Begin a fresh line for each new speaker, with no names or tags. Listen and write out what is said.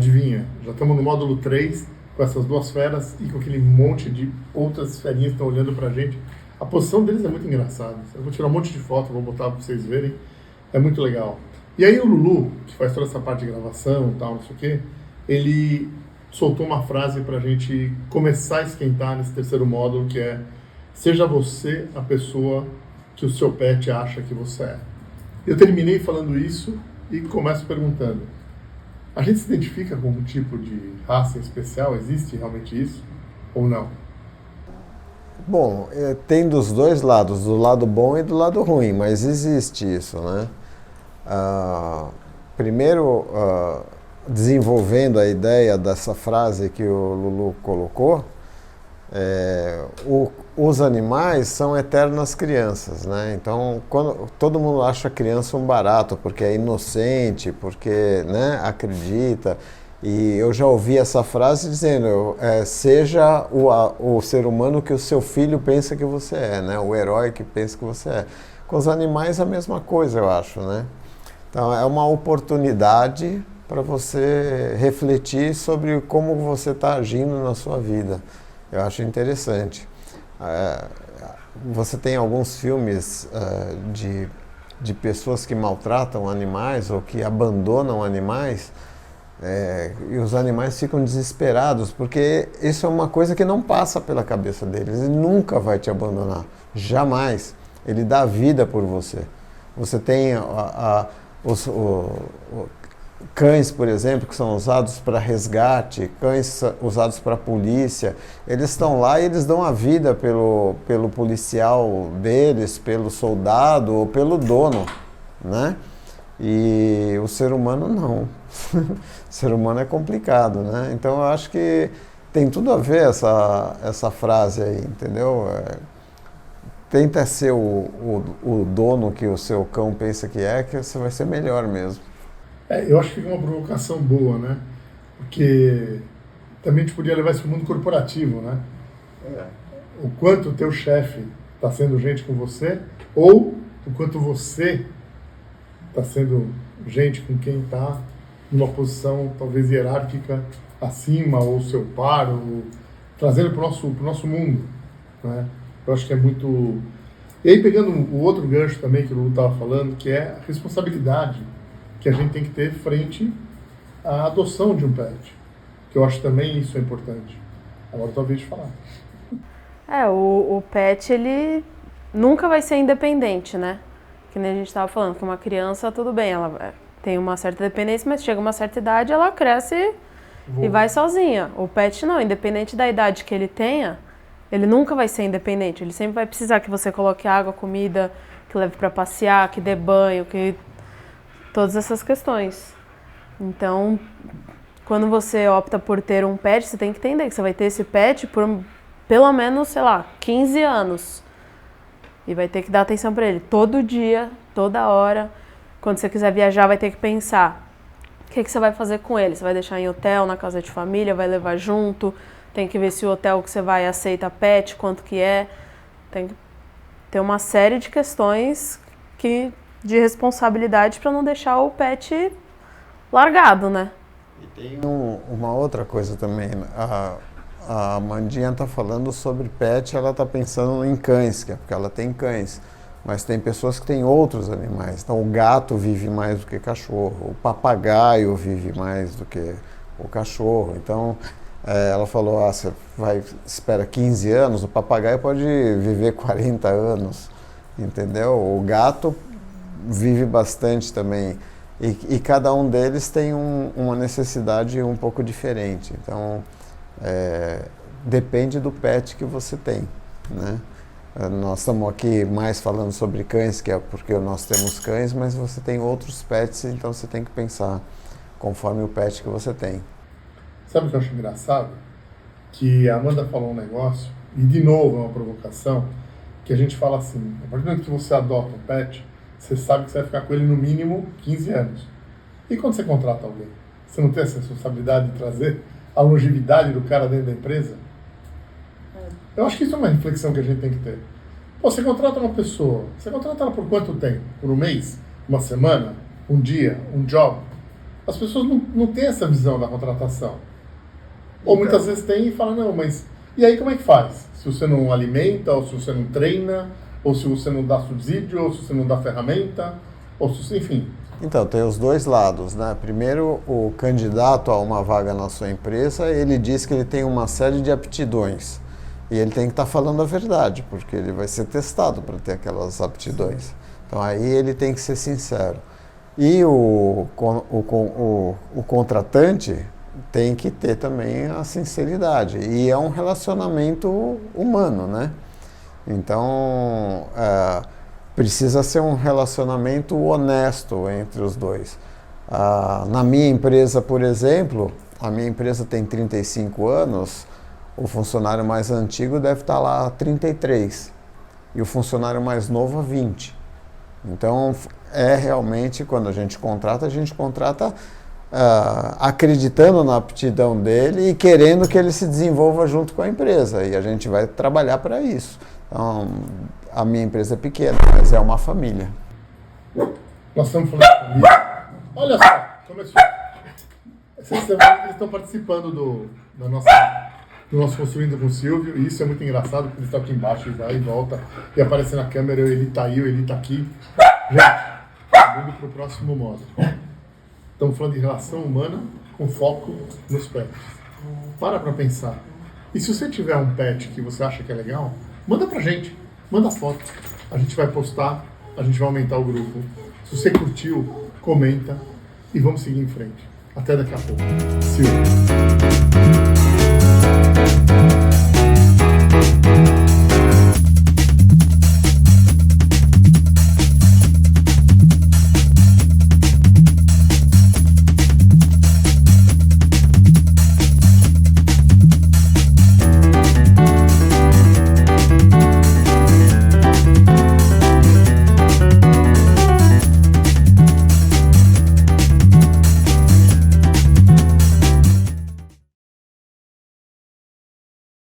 adivinha, já estamos no módulo 3 com essas duas feras e com aquele monte de outras ferinhas que estão olhando pra gente. A posição deles é muito engraçada. Eu vou tirar um monte de foto, vou botar para vocês verem. É muito legal. E aí o Lulu, que faz toda essa parte de gravação e tal, não sei o quê, ele soltou uma frase pra gente começar a esquentar nesse terceiro módulo, que é: seja você a pessoa que o seu pet acha que você é. Eu terminei falando isso e começo perguntando: a gente se identifica com algum tipo de raça especial? Existe realmente isso ou não?
Bom, tem dos dois lados, do lado bom e do lado ruim, mas existe isso, né? Primeiro, desenvolvendo a ideia dessa frase que o Lulu colocou, os animais são eternas crianças, né? Então, quando todo mundo acha a criança um barato, porque é inocente, porque, né, acredita. E eu já ouvi essa frase dizendo, seja o ser humano que o seu filho pensa que você é, né? O herói que pensa que você é. Com os animais a mesma coisa, eu acho, né? Então é uma oportunidade para você refletir sobre como você está agindo na sua vida. Eu acho interessante. Você tem alguns filmes de pessoas que maltratam animais ou que abandonam animais, e os animais ficam desesperados, porque isso é uma coisa que não passa pela cabeça deles. Ele nunca vai te abandonar, jamais. Ele dá vida por você. Você tem os cães, por exemplo, que são usados para resgate, cães usados para polícia. Eles estão lá e eles dão a vida pelo policial deles, pelo soldado ou pelo dono, né? E o ser humano não. O ser humano é complicado, né? Então eu acho que tem tudo a ver essa frase aí, entendeu? Tenta ser o dono que o seu cão pensa que você vai ser melhor mesmo.
Eu acho que fica uma provocação boa, né? Porque também a gente podia levar isso para o mundo corporativo, né? O quanto o teu chefe está sendo gente com você, ou o quanto você está sendo gente com quem está numa posição talvez hierárquica acima, ou seu par, ou trazendo para o nosso mundo, né? Eu acho que é muito... E aí, pegando o outro gancho também que o Lulu estava falando, que é a responsabilidade que a gente tem que ter frente à adoção de um pet, que eu acho também isso é importante. Agora eu tô a vez de falar.
O pet, ele nunca vai ser independente, né? Que nem a gente estava falando, que uma criança, tudo bem, ela tem uma certa dependência, mas chega uma certa idade, ela cresce e vai sozinha. O pet não, independente da idade que ele tenha, ele nunca vai ser independente. Ele sempre vai precisar que você coloque água, comida, que leve para passear, que dê banho, que... todas essas questões. Então, quando você opta por ter um pet, você tem que entender que você vai ter esse pet por pelo menos, sei lá, 15 anos. E vai ter que dar atenção para ele todo dia, toda hora. Quando você quiser viajar, vai ter que pensar o que você vai fazer com ele. Você vai deixar em hotel, na casa de família, vai levar junto. Tem que ver se o hotel que você vai aceita pet, quanto que é. Tem que ter uma série de questões de responsabilidade para não deixar o pet largado, né?
E tem uma outra coisa também. A Mandinha está falando sobre pet, ela está pensando em cães, porque ela tem cães. Mas tem pessoas que têm outros animais. Então o gato vive mais do que cachorro, o papagaio vive mais do que o cachorro. Então ela falou, você espera 15 anos, o papagaio pode viver 40 anos, entendeu? O gato vive bastante também. E cada um deles tem uma necessidade um pouco diferente. Então, depende do pet que você tem, né? Nós estamos aqui mais falando sobre cães, que é porque nós temos cães, mas você tem outros pets, então você tem que pensar conforme o pet que você tem.
Sabe o que eu acho engraçado? Que a Amanda falou um negócio, e de novo é uma provocação, que a gente fala assim: a partir do momento que você adota um pet, você sabe que você vai ficar com ele no mínimo 15 anos. E quando você contrata alguém? Você não tem essa responsabilidade de trazer a longevidade do cara dentro da empresa? Eu acho que isso é uma reflexão que a gente tem que ter. Pô, você contrata uma pessoa, você contrata ela por quanto tempo? Por um mês? Uma semana? Um dia? Um job? as pessoas não têm essa visão da contratação. Ou muitas vezes tem e fala, não, mas e aí como é que faz? Se você não alimenta, ou se você não treina, ou se você não dá subsídio, ou se você não dá ferramenta, ou se você, enfim.
Então, tem os dois lados, né? Primeiro, o candidato a uma vaga na sua empresa, ele diz que ele tem uma série de aptidões. E ele tem que estar falando a verdade, porque ele vai ser testado para ter aquelas aptidões. Então, aí ele tem que ser sincero. E o contratante tem que ter também a sinceridade. E é um relacionamento humano, né? Então, precisa ser um relacionamento honesto entre os dois. Na minha empresa, por exemplo, a minha empresa tem 35 anos, o funcionário mais antigo deve estar lá há 33 e o funcionário mais novo há 20. Então, realmente, quando a gente contrata acreditando na aptidão dele e querendo que ele se desenvolva junto com a empresa. E a gente vai trabalhar para isso. Então, a minha empresa é pequena, mas é uma família.
Nós estamos falando de família. Olha só, começou. Essa semana eles estão participando do nosso Construindo com o Silvio, e isso é muito engraçado, porque eles estão aqui embaixo e vai e volta, e aparece na câmera, ele está aí, ele está aqui. Gente, vamos para o próximo módulo. Estamos falando de relação humana com foco nos pets. Para pensar. E se você tiver um pet que você acha que é legal, manda pra gente. Manda foto. A gente vai postar, a gente vai aumentar o grupo. Se você curtiu, comenta e vamos seguir em frente. Até daqui a pouco. Silvio.